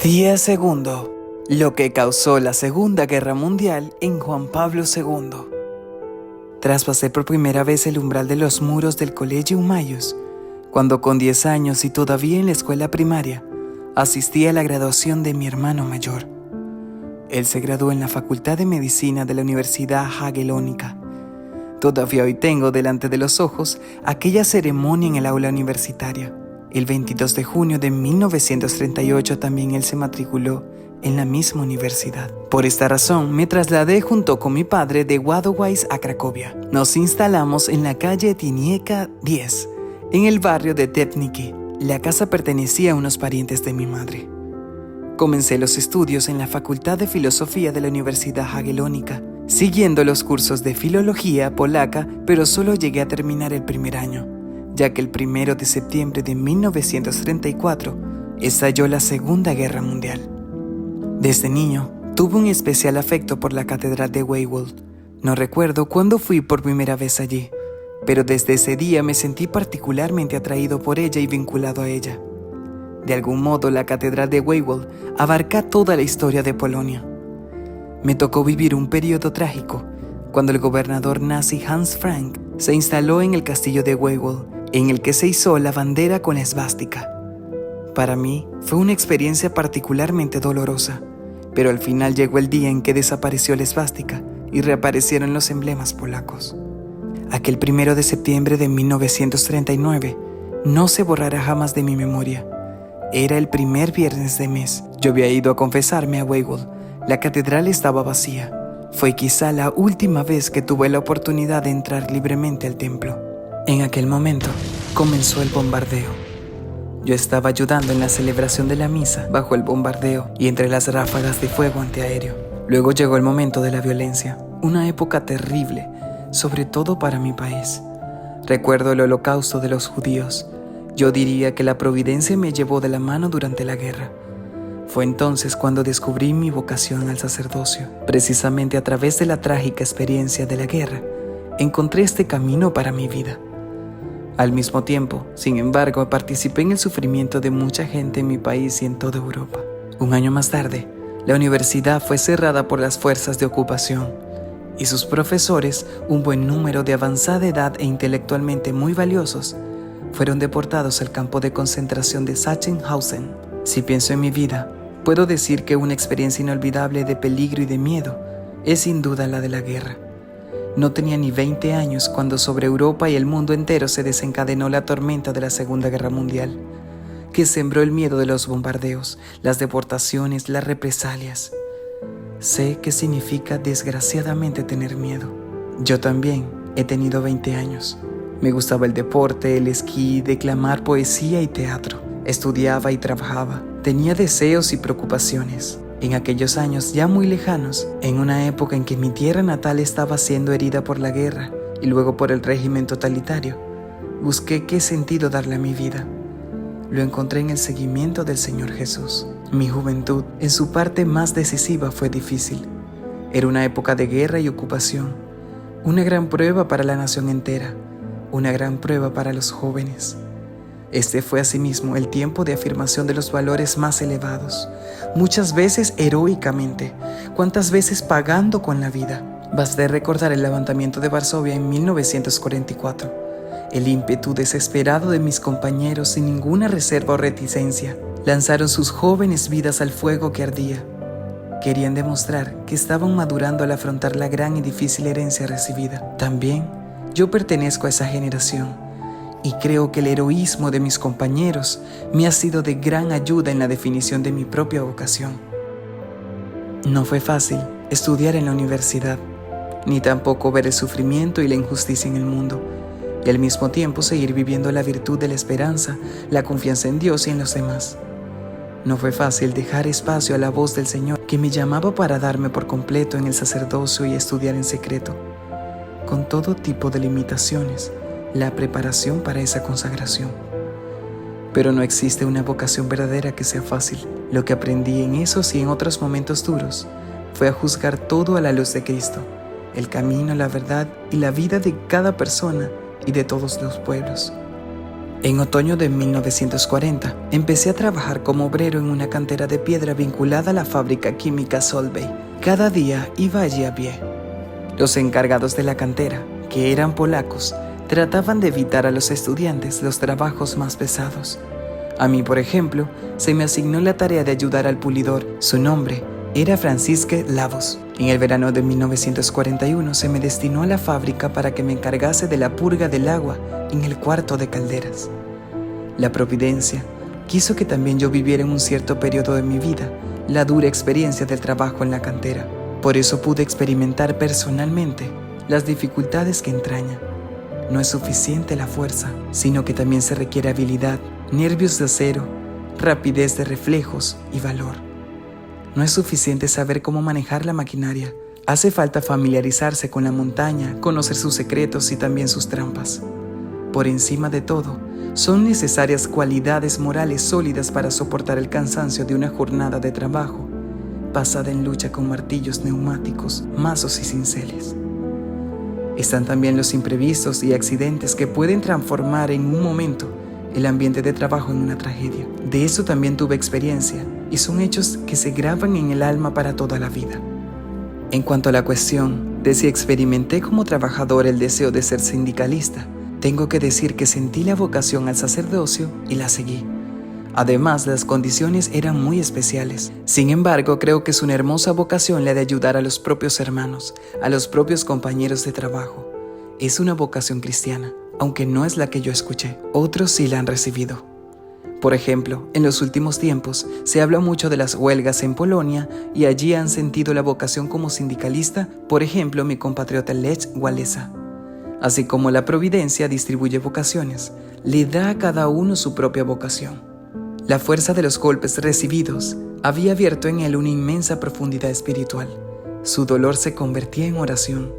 Día segundo. Lo que causó la Segunda Guerra Mundial en Juan Pablo II. Traspasé por primera vez el umbral de los muros del Colegio Humayos, cuando con 10 años y todavía en la escuela primaria, asistí a la graduación de mi hermano mayor. Él se graduó en la Facultad de Medicina de la Universidad Jagellónica. Todavía hoy tengo delante de los ojos aquella ceremonia en el aula universitaria. El 22 de junio de 1938 también él se matriculó en la misma universidad. Por esta razón me trasladé junto con mi padre de Wadowice a Cracovia. Nos instalamos en la calle Tinieka 10, en el barrio de Debniki. La casa pertenecía a unos parientes de mi madre. Comencé los estudios en la Facultad de Filosofía de la Universidad Jagellónica, siguiendo los cursos de Filología Polaca, pero solo llegué a terminar el primer año, ya que el 1 de septiembre de 1934 estalló la Segunda Guerra Mundial. Desde niño, tuve un especial afecto por la Catedral de Weihwald. No recuerdo cuándo fui por primera vez allí, pero desde ese día me sentí particularmente atraído por ella y vinculado a ella. De algún modo, la Catedral de Weihwald abarca toda la historia de Polonia. Me tocó vivir un periodo trágico, cuando el gobernador nazi Hans Frank se instaló en el castillo de Weihwald, en el que se izó la bandera con la esvástica. Para mí fue una experiencia particularmente dolorosa, pero al final llegó el día en que desapareció la esvástica y reaparecieron los emblemas polacos. Aquel 1 de septiembre de 1939 no se borrará jamás de mi memoria. Era el primer viernes de mes. Yo había ido a confesarme a Weihwald. La catedral estaba vacía. Fue quizá la última vez que tuve la oportunidad de entrar libremente al templo. En aquel momento comenzó el bombardeo. Yo estaba ayudando en la celebración de la misa bajo el bombardeo y entre las ráfagas de fuego antiaéreo. Luego llegó el momento de la violencia, una época terrible, sobre todo para mi país. Recuerdo el holocausto de los judíos. Yo diría que la providencia me llevó de la mano durante la guerra. Fue entonces cuando descubrí mi vocación al sacerdocio. Precisamente a través de la trágica experiencia de la guerra, encontré este camino para mi vida. Al mismo tiempo, sin embargo, participé en el sufrimiento de mucha gente en mi país y en toda Europa. Un año más tarde, la universidad fue cerrada por las fuerzas de ocupación y sus profesores, un buen número de avanzada edad e intelectualmente muy valiosos, fueron deportados al campo de concentración de Sachsenhausen. Si pienso en mi vida, puedo decir que una experiencia inolvidable de peligro y de miedo es sin duda la de la guerra. No tenía ni 20 años cuando sobre Europa y el mundo entero se desencadenó la tormenta de la Segunda Guerra Mundial, que sembró el miedo de los bombardeos, las deportaciones, las represalias. Sé qué significa desgraciadamente tener miedo. Yo también he tenido 20 años. Me gustaba el deporte, el esquí, declamar poesía y teatro. Estudiaba y trabajaba. Tenía deseos y preocupaciones. En aquellos años ya muy lejanos, en una época en que mi tierra natal estaba siendo herida por la guerra y luego por el régimen totalitario, busqué qué sentido darle a mi vida. Lo encontré en el seguimiento del Señor Jesús. Mi juventud, en su parte más decisiva, fue difícil. Era una época de guerra y ocupación, una gran prueba para la nación entera, una gran prueba para los jóvenes. Este fue asimismo el tiempo de afirmación de los valores más elevados, muchas veces heroicamente, cuantas veces pagando con la vida. Basté recordar el levantamiento de Varsovia en 1944, el ímpetu desesperado de mis compañeros sin ninguna reserva o reticencia. Lanzaron sus jóvenes vidas al fuego que ardía. Querían demostrar que estaban madurando al afrontar la gran y difícil herencia recibida. También yo pertenezco a esa generación. Y creo que el heroísmo de mis compañeros me ha sido de gran ayuda en la definición de mi propia vocación. No fue fácil estudiar en la universidad, ni tampoco ver el sufrimiento y la injusticia en el mundo, y al mismo tiempo seguir viviendo la virtud de la esperanza, la confianza en Dios y en los demás. No fue fácil dejar espacio a la voz del Señor que me llamaba para darme por completo en el sacerdocio y estudiar en secreto, con todo tipo de limitaciones, la preparación para esa consagración. Pero no existe una vocación verdadera que sea fácil. Lo que aprendí en esos y en otros momentos duros fue a juzgar todo a la luz de Cristo, el camino, la verdad y la vida de cada persona y de todos los pueblos. En otoño de 1940, empecé a trabajar como obrero en una cantera de piedra vinculada a la fábrica química Solvay. Cada día iba allí a pie. Los encargados de la cantera, que eran polacos, trataban de evitar a los estudiantes los trabajos más pesados. A mí, por ejemplo, se me asignó la tarea de ayudar al pulidor. Su nombre era Francisque Lavos. En el verano de 1941 se me destinó a la fábrica para que me encargase de la purga del agua en el cuarto de calderas. La providencia quiso que también yo viviera en un cierto periodo de mi vida la dura experiencia del trabajo en la cantera. Por eso pude experimentar personalmente las dificultades que entraña. No es suficiente la fuerza, sino que también se requiere habilidad, nervios de acero, rapidez de reflejos y valor. No es suficiente saber cómo manejar la maquinaria. Hace falta familiarizarse con la montaña, conocer sus secretos y también sus trampas. Por encima de todo, son necesarias cualidades morales sólidas para soportar el cansancio de una jornada de trabajo pasada en lucha con martillos neumáticos, mazos y cinceles. Están también los imprevistos y accidentes que pueden transformar en un momento el ambiente de trabajo en una tragedia. De eso también tuve experiencia y son hechos que se graban en el alma para toda la vida. En cuanto a la cuestión de si experimenté como trabajador el deseo de ser sindicalista, tengo que decir que sentí la vocación al sacerdocio y la seguí. Además, las condiciones eran muy especiales. Sin embargo, creo que es una hermosa vocación la de ayudar a los propios hermanos, a los propios compañeros de trabajo. Es una vocación cristiana, aunque no es la que yo escuché. Otros sí la han recibido. Por ejemplo, en los últimos tiempos se habla mucho de las huelgas en Polonia y allí han sentido la vocación como sindicalista, por ejemplo, mi compatriota Lech Walesa. Así como la providencia distribuye vocaciones, le da a cada uno su propia vocación. La fuerza de los golpes recibidos había abierto en él una inmensa profundidad espiritual. Su dolor se convertía en oración.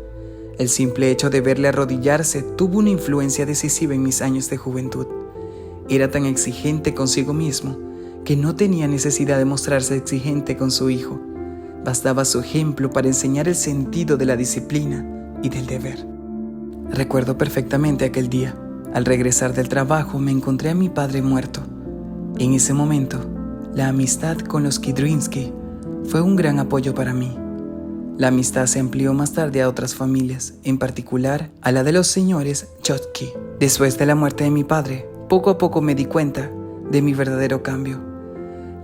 El simple hecho de verle arrodillarse tuvo una influencia decisiva en mis años de juventud. Era tan exigente consigo mismo que no tenía necesidad de mostrarse exigente con su hijo. Bastaba su ejemplo para enseñar el sentido de la disciplina y del deber. Recuerdo perfectamente aquel día. Al regresar del trabajo me encontré a mi padre muerto. En ese momento, la amistad con los Kidrinsky fue un gran apoyo para mí. La amistad se amplió más tarde a otras familias, en particular a la de los señores Chotki. Después de la muerte de mi padre, poco a poco me di cuenta de mi verdadero cambio.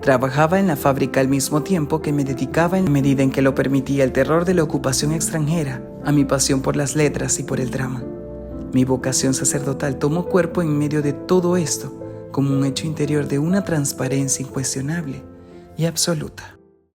Trabajaba en la fábrica al mismo tiempo que me dedicaba, en medida en que lo permitía el terror de la ocupación extranjera, a mi pasión por las letras y por el drama. Mi vocación sacerdotal tomó cuerpo en medio de todo esto, como un hecho interior de una transparencia incuestionable y absoluta.